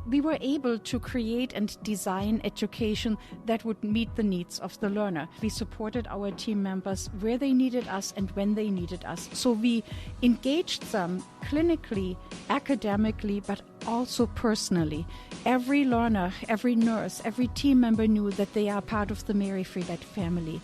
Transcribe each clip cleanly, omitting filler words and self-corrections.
We were able to create and design education that would meet the needs of the learner. We supported our team members where they needed us and when they needed us. So we engaged them clinically, academically, but also personally. Every learner, every nurse, every team member knew that they are part of the Mary Free Bed family.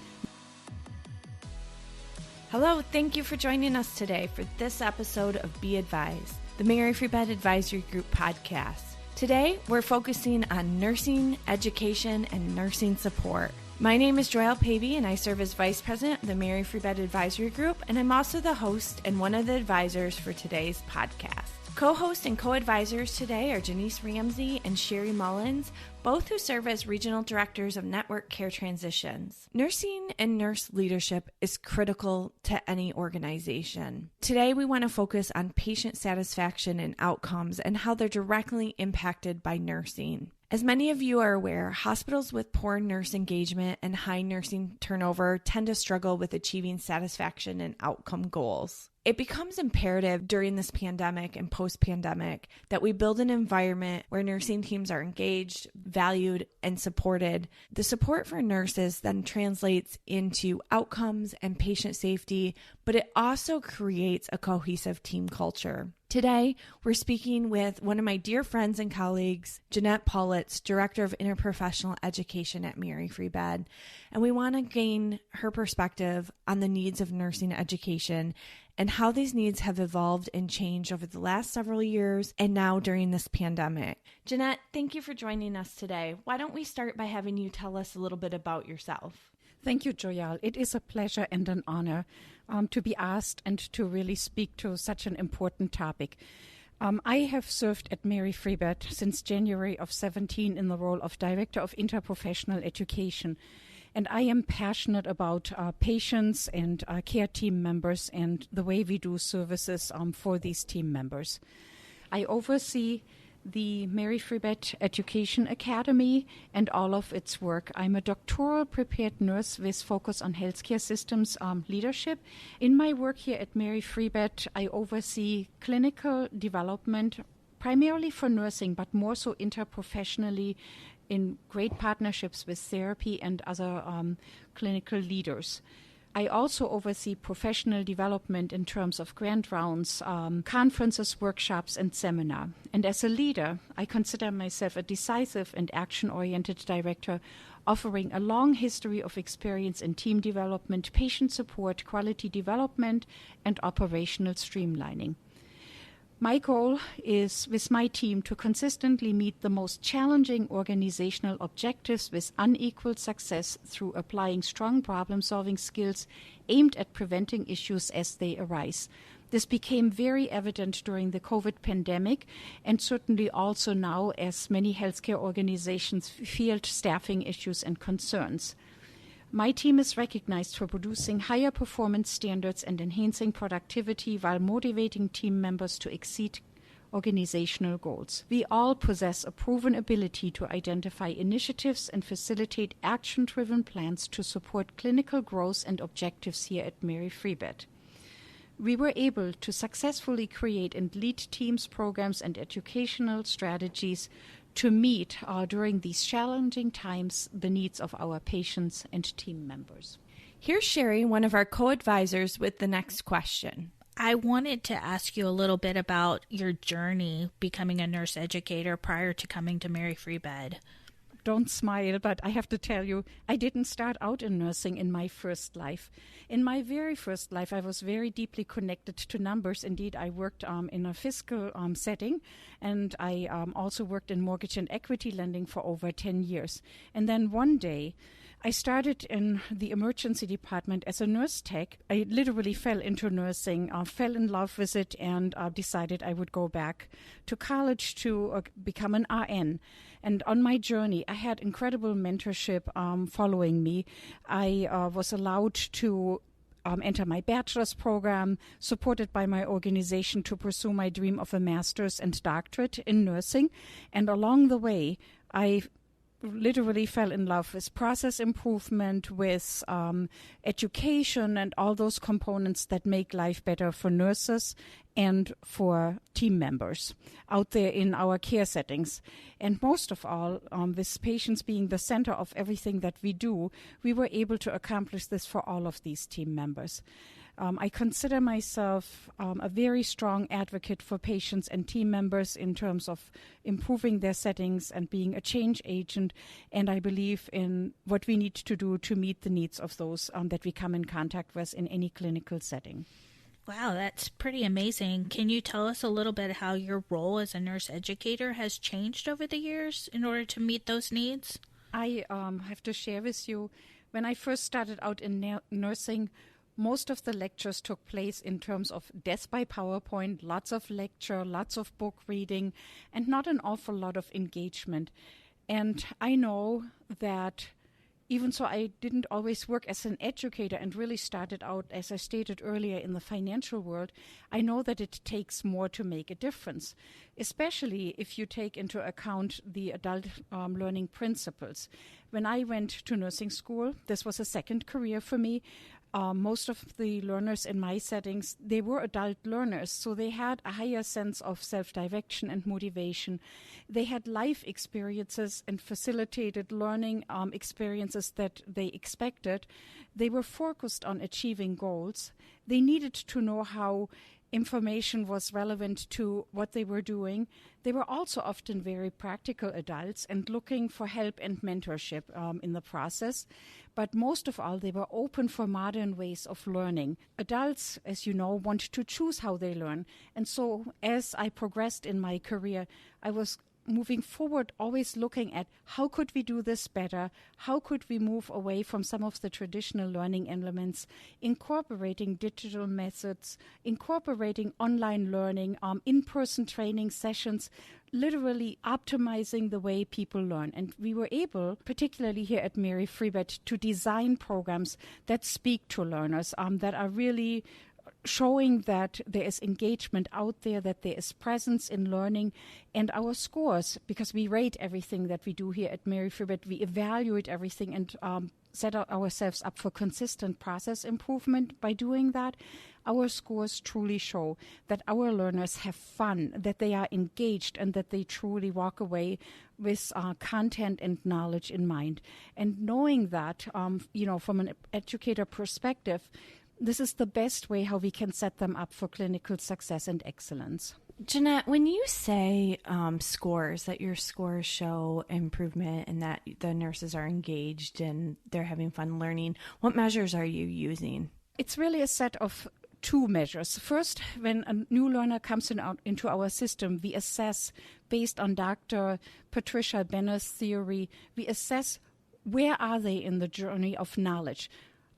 Hello, thank you for joining us today for this episode of Be Advised, the Mary Free Bed Advisory Group podcast. Today, we're focusing on nursing, education, and nursing support. My name is Joelle Pavey, and I serve as Vice President of the Mary Free Bed Advisory Group, and I'm also the host and one of the advisors for today's podcast. Co-hosts and co-advisors today are Janice Ramsey and Sherry Mullins, both who serve as Regional Directors of Network Care Transitions. Nursing and nurse leadership is critical to any organization. Today, we want to focus on patient satisfaction and outcomes and how they're directly impacted by nursing. As many of you are aware, hospitals with poor nurse engagement and high nursing turnover tend to struggle with achieving satisfaction and outcome goals. It becomes imperative during this pandemic and post-pandemic that we build an environment where nursing teams are engaged, valued, and supported. The support for nurses then translates into outcomes and patient safety, but it also creates a cohesive team culture. Today, we're speaking with one of my dear friends and colleagues, Jeannette Pollatz, Director of Interprofessional Education at Mary Free Bed, and we want to gain her perspective on the needs of nursing education and how these needs have evolved and changed over the last several years and now during this pandemic. Jeannette, thank you for joining us today. Why don't we start by having you tell us a little bit about yourself? Thank you, Joelle. It is a pleasure and an honor to be asked and to really speak to such an important topic. I have served at Mary Free Bed since January of 2017 in the role of Director of Interprofessional Education. And I am passionate about patients and care team members and the way we do services for these team members. I oversee the Mary Free Bed Education Academy and all of its work. I'm a doctoral prepared nurse with focus on healthcare systems leadership. In my work here at Mary Free Bed, I oversee clinical development, primarily for nursing, but more so interprofessionally in great partnerships with therapy and other clinical leaders. I also oversee professional development in terms of grant rounds, conferences, workshops, and seminar. And as a leader, I consider myself a decisive and action-oriented director, offering a long history of experience in team development, patient support, quality development, and operational streamlining. My goal is, with my team, to consistently meet the most challenging organizational objectives with unequaled success through applying strong problem-solving skills aimed at preventing issues as they arise. This became very evident during the COVID pandemic and certainly also now as many healthcare organizations felt staffing issues and concerns. My team is recognized for producing higher performance standards and enhancing productivity while motivating team members to exceed organizational goals. We all possess a proven ability to identify initiatives and facilitate action-driven plans to support clinical growth and objectives here at Mary Free Bed. We were able to successfully create and lead teams, programs, and educational strategies to meet, during these challenging times, the needs of our patients and team members. Here's Sherry, one of our co-advisors, with the next question. I wanted to ask you a little bit about your journey becoming a nurse educator prior to coming to Mary Free Bed. Don't smile, but I have to tell you, I didn't start out in nursing in my first life. In my very first life, I was very deeply connected to numbers. Indeed, I worked in a fiscal setting, and I also worked in mortgage and equity lending for over 10 years. And then one day, I started in the emergency department as a nurse tech. I literally fell into nursing, fell in love with it, and decided I would go back to college to become an RN. And on my journey, I had incredible mentorship following me. I was allowed to enter my bachelor's program, supported by my organization to pursue my dream of a master's and doctorate in nursing. And along the way, I literally fell in love with process improvement, with education, and all those components that make life better for nurses and for team members out there in our care settings. And most of all, with patients being the center of everything that we do, we were able to accomplish this for all of these team members. I consider myself a very strong advocate for patients and team members in terms of improving their settings and being a change agent. And I believe in what we need to do to meet the needs of those that we come in contact with in any clinical setting. Wow, that's pretty amazing. Can you tell us a little bit how your role as a nurse educator has changed over the years in order to meet those needs? I have to share with you, when I first started out in nursing, most of the lectures took place in terms of death by PowerPoint, lots of lecture, lots of book reading, and not an awful lot of engagement. And I know that even so, I didn't always work as an educator and really started out, as I stated earlier, in the financial world. I know that it takes more to make a difference, especially if you take into account the adult learning principles. When I went to nursing school, this was a second career for me. Most of the learners in my settings, they were adult learners, so they had a higher sense of self-direction and motivation. They had life experiences and facilitated learning experiences that they expected. They were focused on achieving goals. They needed to know how information was relevant to what they were doing. They were also often very practical adults and looking for help and mentorship in the process. But most of all, they were open for modern ways of learning. Adults, as you know, want to choose how they learn. And so as I progressed in my career, I was moving forward, always looking at how could we do this better? How could we move away from some of the traditional learning elements, incorporating digital methods, incorporating online learning, in-person training sessions, literally optimizing the way people learn. And we were able, particularly here at Mary Fribet, to design programs that speak to learners, that are really showing that there is engagement out there, that there is presence in learning. And our scores, because we rate everything that we do here at Mary Fribet, we evaluate everything and set ourselves up for consistent process improvement by doing that. Our scores truly show that our learners have fun, that they are engaged, and that they truly walk away with content and knowledge in mind. And knowing that, from an educator perspective, this is the best way how we can set them up for clinical success and excellence. Jeanette, when you say scores, that your scores show improvement and that the nurses are engaged and they're having fun learning, what measures are you using? It's really a set of two measures. First, when a new learner comes into our system, we assess, based on Dr. Patricia Benner's theory, we assess where are they in the journey of knowledge.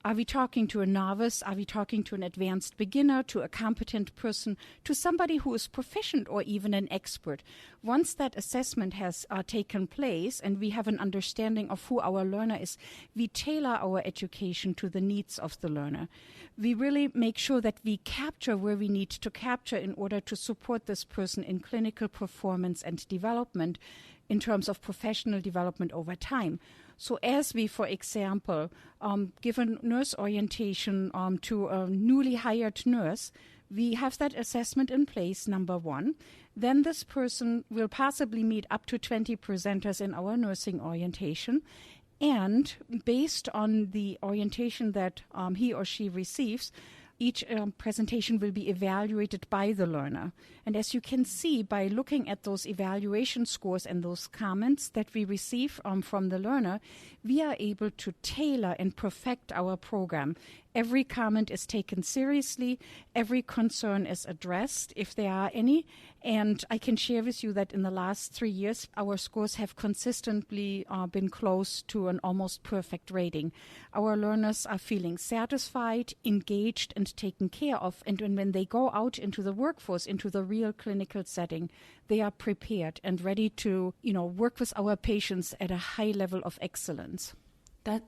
Are we talking to a novice? Are we talking to an advanced beginner, to a competent person, to somebody who is proficient or even an expert? Once that assessment has taken place and we have an understanding of who our learner is, we tailor our education to the needs of the learner. We really make sure that we capture where we need to capture in order to support this person in clinical performance and development in terms of professional development over time. So as we, for example, give a nurse orientation to a newly hired nurse, we have that assessment in place, number one. Then this person will possibly meet up to 20 presenters in our nursing orientation. And based on the orientation that he or she receives, each presentation will be evaluated by the learner. And as you can see, by looking at those evaluation scores and those comments that we receive from the learner, we are able to tailor and perfect our program. Every comment is taken seriously. Every concern is addressed, if there are any. And I can share with you that in the last 3 years, our scores have consistently been close to an almost perfect rating. Our learners are feeling satisfied, engaged, and taken care of. And when they go out into the workforce, into the real clinical setting, they are prepared and ready to, work with our patients at a high level of excellence.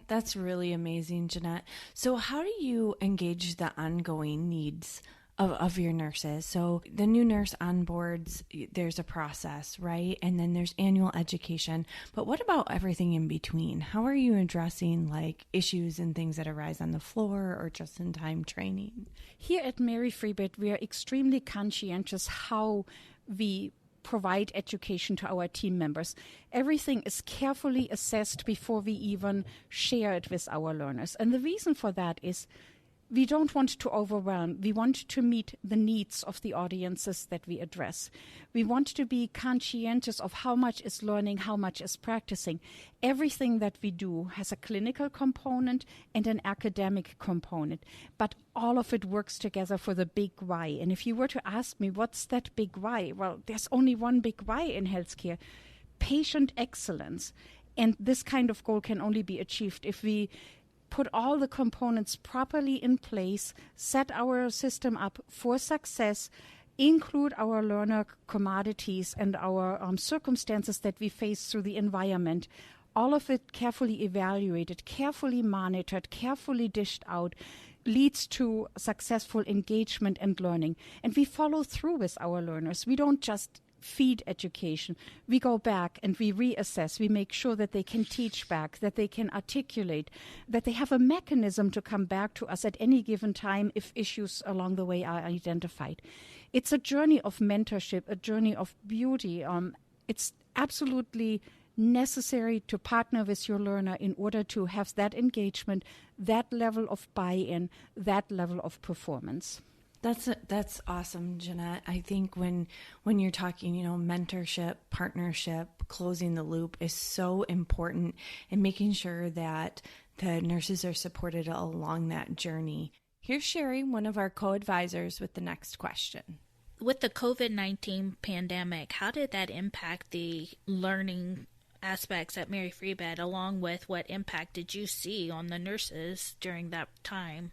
That's really amazing, Jeanette. So how do you engage the ongoing needs of your nurses. So the new nurse onboards, there's a process, right? And then there's annual education. But what about everything in between? How are you addressing like issues and things that arise on the floor or just in time training? Here at Mary Free Bed, we are extremely conscientious how we provide education to our team members. Everything is carefully assessed before we even share it with our learners. And the reason for that is we don't want to overwhelm. We want to meet the needs of the audiences that we address. We want to be conscientious of how much is learning, how much is practicing. Everything that we do has a clinical component and an academic component, but all of it works together for the big why. And if you were to ask me, what's that big why? Well, there's only one big why in healthcare: patient excellence. And this kind of goal can only be achieved if we put all the components properly in place, set our system up for success, include our learner commodities and our circumstances that we face through the environment, all of it carefully evaluated, carefully monitored, carefully dished out, leads to successful engagement and learning. And we follow through with our learners. We don't just feed education. We go back and we reassess. We make sure that they can teach back, that they can articulate, that they have a mechanism to come back to us at any given time if issues along the way are identified. It's a journey of mentorship, a journey of beauty. It's absolutely necessary to partner with your learner in order to have that engagement, that level of buy-in, that level of performance. That's awesome, Jeanette. I think when you're talking, mentorship, partnership, closing the loop is so important, and making sure that the nurses are supported along that journey. Here's Sherry, one of our co-advisors, with the next question. With the COVID-19 pandemic, how did that impact the learning aspects at Mary Free Bed, along with what impact did you see on the nurses during that time?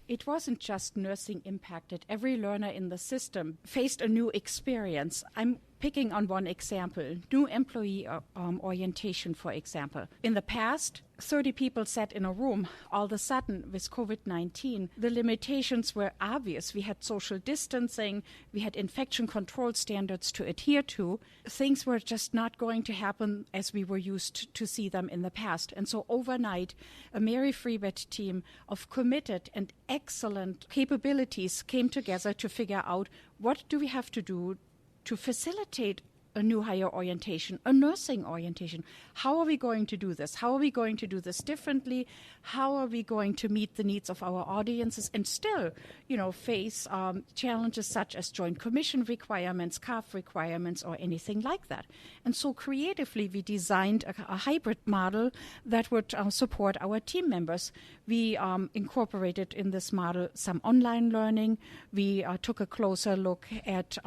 It wasn't just nursing impacted. Every learner in the system faced a new experience. I'm picking on one example, new employee orientation, for example. In the past, 30 people sat in a room. All of a sudden, with COVID-19, the limitations were obvious. We had social distancing, we had infection control standards to adhere to. Things were just not going to happen as we were used to see them in the past. And so overnight, a Mary Free Bed team of committed and excellent capabilities came together to figure out what do we have to do to facilitate a new higher orientation, a nursing orientation. How are we going to do this? How are we going to do this differently? How are we going to meet the needs of our audiences and still, face challenges such as joint commission requirements, CAF requirements, or anything like that? And so creatively, we designed a hybrid model that would support our team members. We incorporated in this model some online learning. We took a closer look at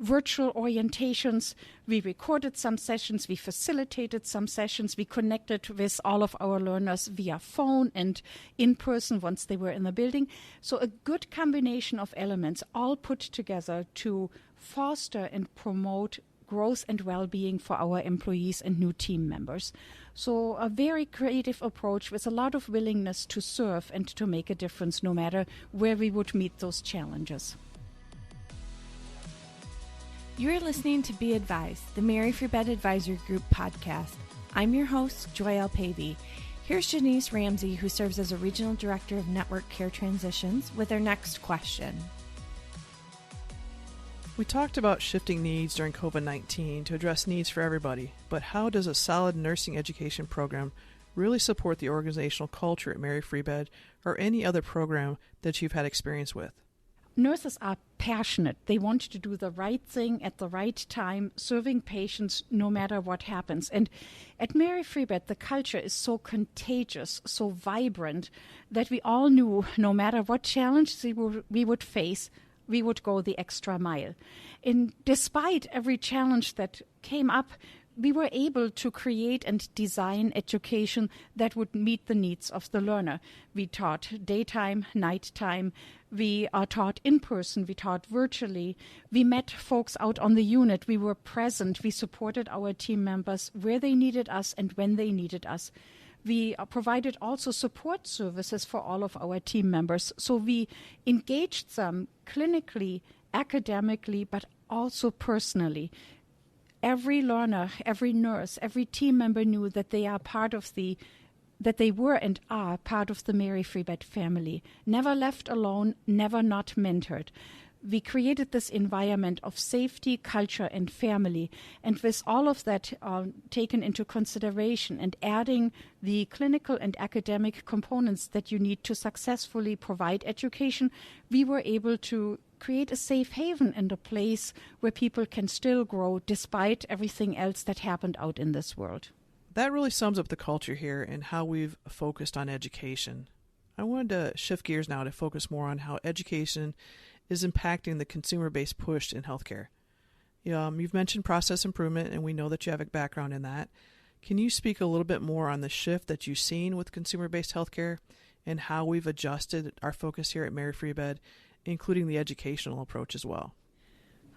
virtual orientations. We recorded some sessions, we facilitated some sessions, we connected with all of our learners via phone and in person once they were in the building. So a good combination of elements all put together to foster and promote growth and well-being for our employees and new team members. So a very creative approach with a lot of willingness to serve and to make a difference no matter where we would meet those challenges. You're listening to Be Advised, the Mary Free Bed Advisory Group podcast. I'm your host, Joy L. Pavey. Here's Janice Ramsey, who serves as a Regional Director of Network Care Transitions, with our next question. We talked about shifting needs during COVID-19 to address needs for everybody, but how does a solid nursing education program really support the organizational culture at Mary Free Bed or any other program that you've had experience with? Nurses are passionate. They want to do the right thing at the right time, serving patients no matter what happens. And at Mary Free Bed, the culture is so contagious, so vibrant, that we all knew no matter what challenges we would face, we would go the extra mile. And despite every challenge that came up, we were able to create and design education that would meet the needs of the learner. We taught daytime, nighttime. We taught in person. We taught virtually. We met folks out on the unit. We were present. We supported our team members where they needed us and when they needed us. We provided also support services for all of our team members. So we engaged them clinically, academically, but also personally. Every learner, every nurse, every team member knew that they are part of that they were and are part of the Mary Free-Bed family. Never left alone, never not mentored. We created this environment of safety, culture, and family. And with all of that taken into consideration and adding the clinical and academic components that you need to successfully provide education, we were able to create a safe haven and a place where people can still grow despite everything else that happened out in this world. That really sums up the culture here and how we've focused on education. I wanted to shift gears now to focus more on how education is impacting the consumer-based push in healthcare. You've mentioned process improvement, and we know that you have a background in that. Can you speak a little bit more on the shift that you've seen with consumer-based healthcare and how we've adjusted our focus here at Mary Free-Bed, including the educational approach as well?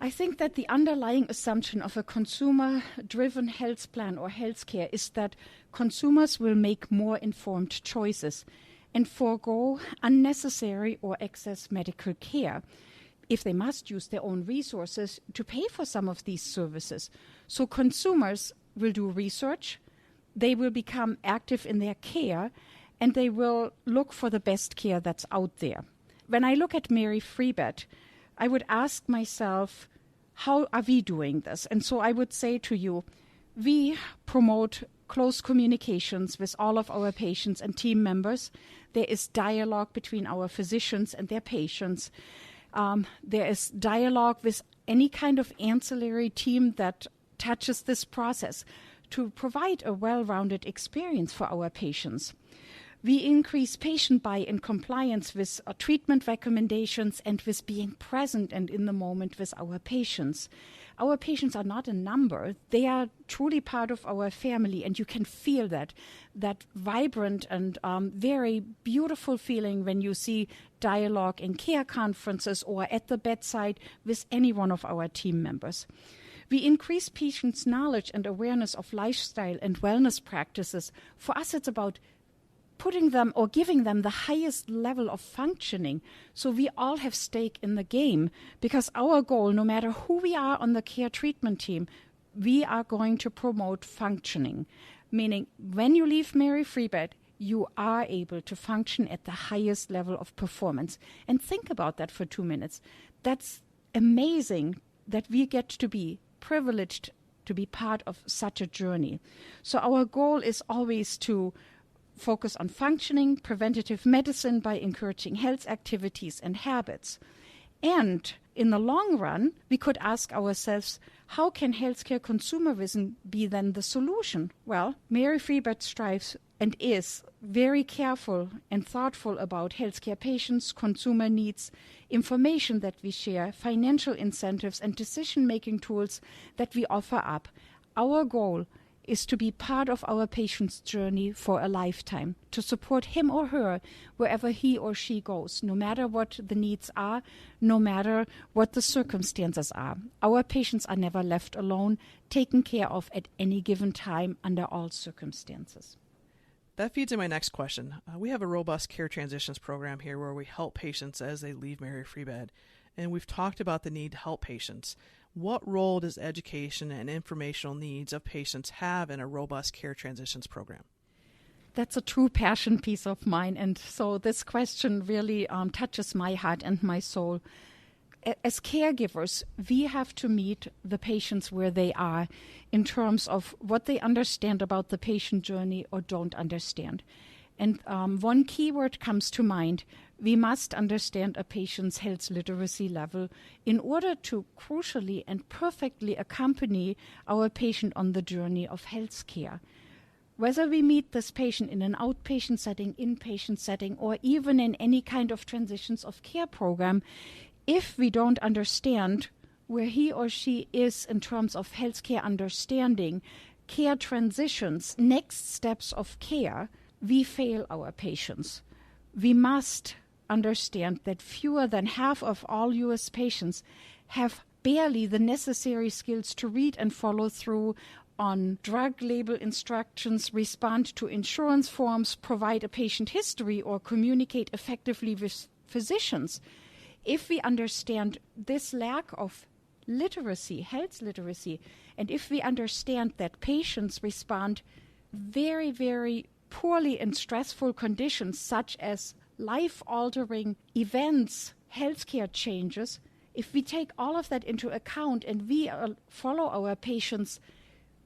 I think that the underlying assumption of a consumer-driven health plan or healthcare is that consumers will make more informed choices and forego unnecessary or excess medical care if they must use their own resources to pay for some of these services. So consumers will do research, they will become active in their care, and they will look for the best care that's out there. When I look at Mary Free-Bed, I would ask myself, how are we doing this? And so I would say to you, we promote close communications with all of our patients and team members. There is dialogue between our physicians and their patients. There is dialogue with any kind of ancillary team that touches this process to provide a well-rounded experience for our patients. We increase patient buy-in compliance with treatment recommendations and with being present and in the moment with our patients. Our patients are not a number. They are truly part of our family, and you can feel that vibrant and very beautiful feeling when you see dialogue in care conferences or at the bedside with any one of our team members. We increase patients' knowledge and awareness of lifestyle and wellness practices. For us, it's about putting them or giving them the highest level of functioning. So we all have stake in the game, because our goal, no matter who we are on the care treatment team, we are going to promote functioning. Meaning when you leave Mary Free-Bed, you are able to function at the highest level of performance. And think about that for 2 minutes. That's amazing that we get to be privileged to be part of such a journey. So our goal is always to focus on functioning, preventative medicine by encouraging health activities and habits. And in the long run, we could ask ourselves, how can healthcare consumerism be then the solution? Well, Mary Free-Bed strives and is very careful and thoughtful about healthcare patients, consumer needs, information that we share, financial incentives, and decision-making tools that we offer up. Our goal is to be part of our patient's journey for a lifetime, to support him or her wherever he or she goes, no matter what the needs are, no matter what the circumstances are. Our patients are never left alone, taken care of at any given time under all circumstances. That feeds in my next question. We have a robust care transitions program here where we help patients as they leave Mary Free-Bed, and we've talked about the need to help patients. What role does education and informational needs of patients have in a robust care transitions program? That's a true passion piece of mine, and so this question really touches my heart and my soul. As caregivers, we have to meet the patients where they are in terms of what they understand about the patient journey or don't understand. And one keyword comes to mind. We must understand a patient's health literacy level in order to crucially and perfectly accompany our patient on the journey of health care. Whether we meet this patient in an outpatient setting, inpatient setting, or even in any kind of transitions of care program, if we don't understand where he or she is in terms of healthcare understanding, care transitions, next steps of care, we fail our patients. We must understand that fewer than half of all U.S. patients have barely the necessary skills to read and follow through on drug label instructions, respond to insurance forms, provide a patient history, or communicate effectively with physicians. If we understand this lack of literacy, health literacy, and if we understand that patients respond very, very poorly in stressful conditions such as life-altering events, healthcare changes, if we take all of that into account and we follow our patients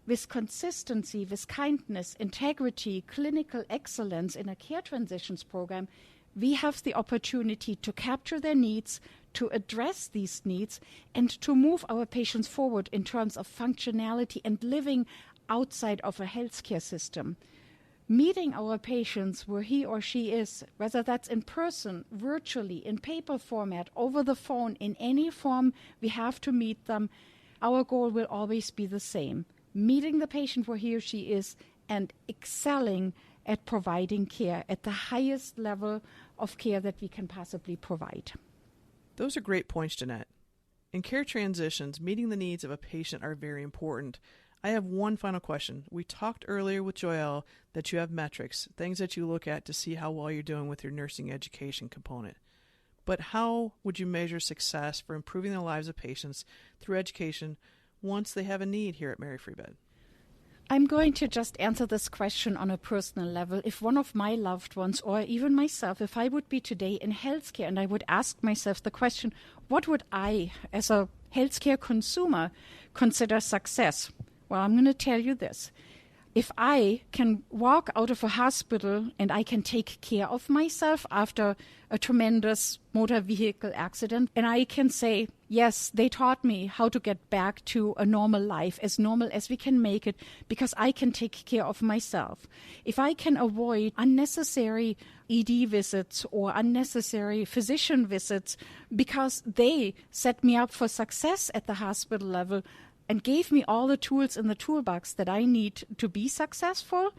with consistency, with kindness, integrity, clinical excellence in a care transitions program, we have the opportunity to capture their needs, to address these needs, and to move our patients forward in terms of functionality and living outside of a healthcare system. Meeting our patients where he or she is, whether that's in person, virtually, in paper format, over the phone, in any form we have to meet them, our goal will always be the same. Meeting the patient where he or she is and excelling at providing care at the highest level of care that we can possibly provide. Those are great points, Jeanette. In care transitions, meeting the needs of a patient are very important. I have one final question. We talked earlier with Joelle that you have metrics, things that you look at to see how well you're doing with your nursing education component. But how would you measure success for improving the lives of patients through education once they have a need here at Mary Free Bed? I'm going to just answer this question on a personal level. If one of my loved ones, or even myself, if I would be today in healthcare and I would ask myself the question, what would I, as a healthcare consumer, consider success? Well, I'm going to tell you this. If I can walk out of a hospital and I can take care of myself after a tremendous motor vehicle accident, and I can say, yes, they taught me how to get back to a normal life, as normal as we can make it, because I can take care of myself. If I can avoid unnecessary ED visits or unnecessary physician visits because they set me up for success at the hospital level, and gave me all the tools in the toolbox that I need to be successful,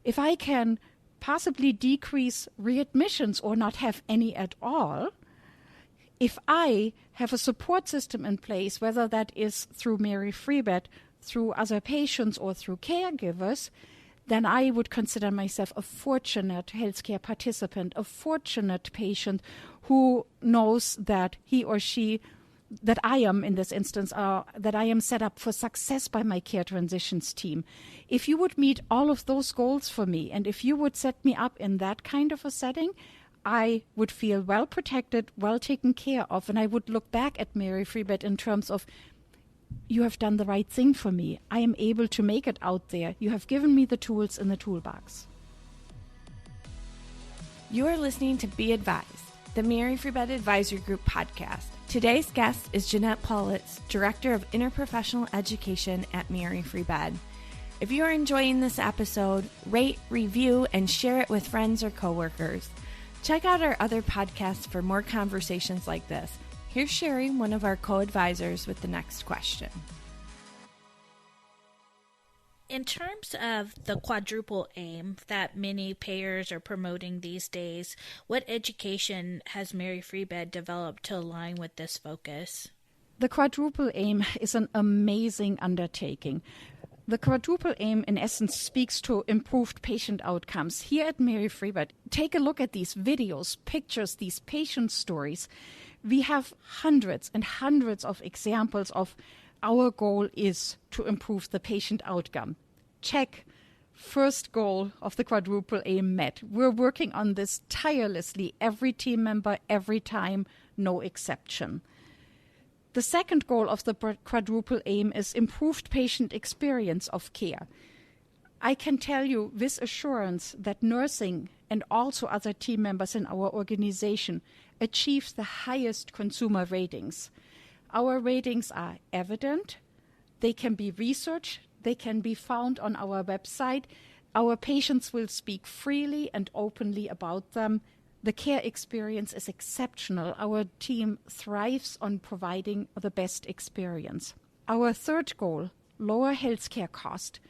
if I can possibly decrease readmissions or not have any at all, if I have a support system in place, whether that is through Mary Free Bed, through other patients, or through caregivers, then I would consider myself a fortunate healthcare participant, a fortunate patient who knows that he or she, that I am in this instance, that I am set up for success by my care transitions team. If you would meet all of those goals for me, and if you would set me up in that kind of a setting, I would feel well protected, well taken care of, and I would look back at Mary Free Bed in terms of, you have done the right thing for me. I am able to make it out there. You have given me the tools in the toolbox. You are listening to Be Advised, the Mary Free Bed Advisory Group podcast. Today's guest is Jeannette Pollatz, Director of Interprofessional Education at Mary Free Bed. If you are enjoying this episode, rate, review, and share it with friends or coworkers. Check out our other podcasts for more conversations like this. Here's Sherry, one of our co-advisors, with the next question. In terms of the quadruple aim that many payers are promoting these days, what education has Mary Free Bed developed to align with this focus? The quadruple aim is an amazing undertaking. The quadruple aim, in essence, speaks to improved patient outcomes. Here at Mary Free Bed, take a look at these videos, pictures, these patient stories. We have hundreds and hundreds of examples of our goal is to improve the patient outcome. Check. First goal of the quadruple aim met. We're working on this tirelessly, every team member, every time, no exception. The second goal of the quadruple aim is improved patient experience of care. I can tell you with assurance that nursing and also other team members in our organization achieves the highest consumer ratings. Our ratings are evident, they can be researched, they can be found on our website. Our patients will speak freely and openly about them. The care experience is exceptional. Our team thrives on providing the best experience. Our third goal, lower healthcare cost.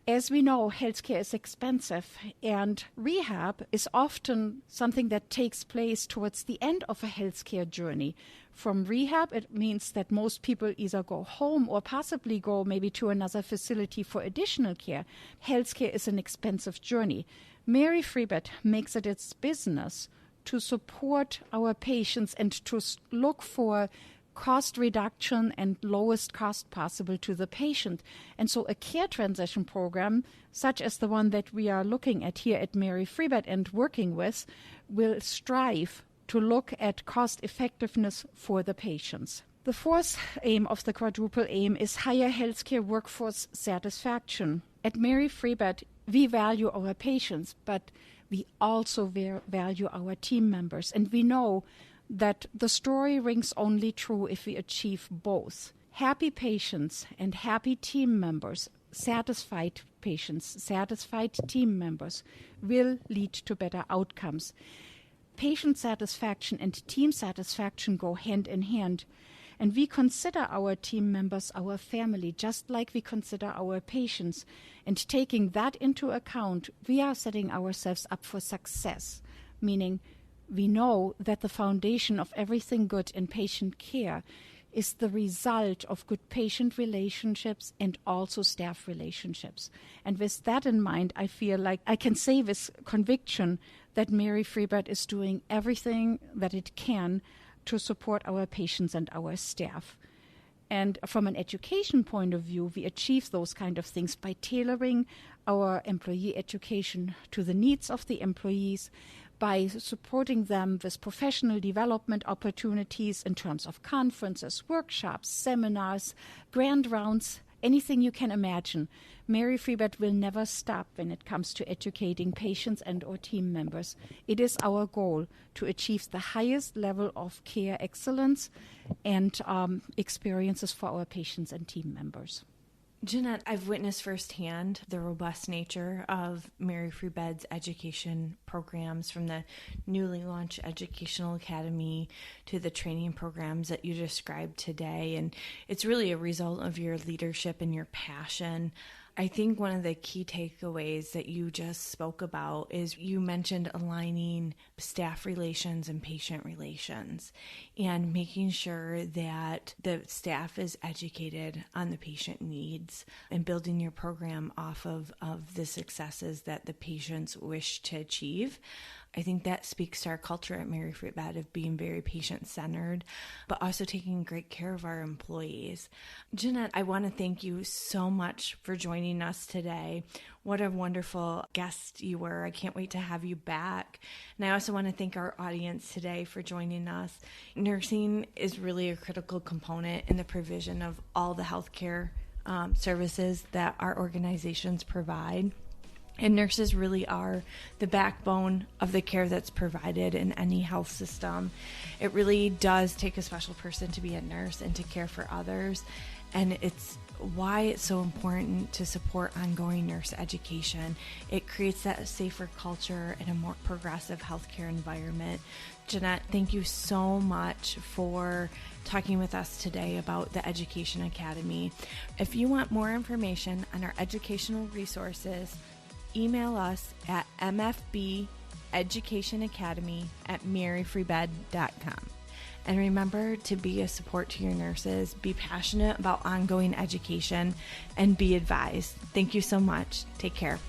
As we know, healthcare is expensive, and rehab is often something that takes place towards the end of a healthcare journey. From rehab, it means that most people either go home or possibly go maybe to another facility for additional care. Healthcare is an expensive journey. Mary Free-Bed makes it its business to support our patients and to look for cost reduction and lowest cost possible to the patient. And so a care transition program, such as the one that we are looking at here at Mary Free-Bed and working with, will strive to look at cost effectiveness for the patients. The fourth aim of the quadruple aim is higher healthcare workforce satisfaction. At Mary Free-Bed, we value our patients, but we also value our team members. And we know that the story rings only true if we achieve both. Happy patients and happy team members, satisfied patients, satisfied team members will lead to better outcomes. Patient satisfaction and team satisfaction go hand in hand. And we consider our team members our family, just like we consider our patients. And taking that into account, we are setting ourselves up for success, meaning we know that the foundation of everything good in patient care is the result of good patient relationships and also staff relationships. And with that in mind, I feel like I can say with conviction that Mary Free-Bed is doing everything that it can to support our patients and our staff. And from an education point of view, we achieve those kind of things by tailoring our employee education to the needs of the employees, by supporting them with professional development opportunities in terms of conferences, workshops, seminars, grand rounds, anything you can imagine. Mary Free-Bed will never stop when it comes to educating patients and or team members. It is our goal to achieve the highest level of care excellence and experiences for our patients and team members. Jeanette, I've witnessed firsthand the robust nature of Mary Free-Bed's education programs, from the newly launched Educational Academy to the training programs that you described today. And it's really a result of your leadership and your passion. I think one of the key takeaways that you just spoke about is you mentioned aligning staff relations and patient relations and making sure that the staff is educated on the patient needs and building your program off of the successes that the patients wish to achieve. I think that speaks to our culture at Mary Free-Bed of being very patient-centered, but also taking great care of our employees. Jeanette, I want to thank you so much for joining us today. What a wonderful guest you were. I can't wait to have you back. And I also want to thank our audience today for joining us. Nursing is really a critical component in the provision of all the healthcare services that our organizations provide. And nurses really are the backbone of the care that's provided in any health system. It really does take a special person to be a nurse and to care for others. And it's why it's so important to support ongoing nurse education. It creates that safer culture and a more progressive healthcare environment. Jeanette, thank you so much for talking with us today about the Education Academy. If you want more information on our educational resources, email us at mfbeducationacademy@maryfreebed.com. And remember to be a support to your nurses, be passionate about ongoing education, and be advised. Thank you so much. Take care.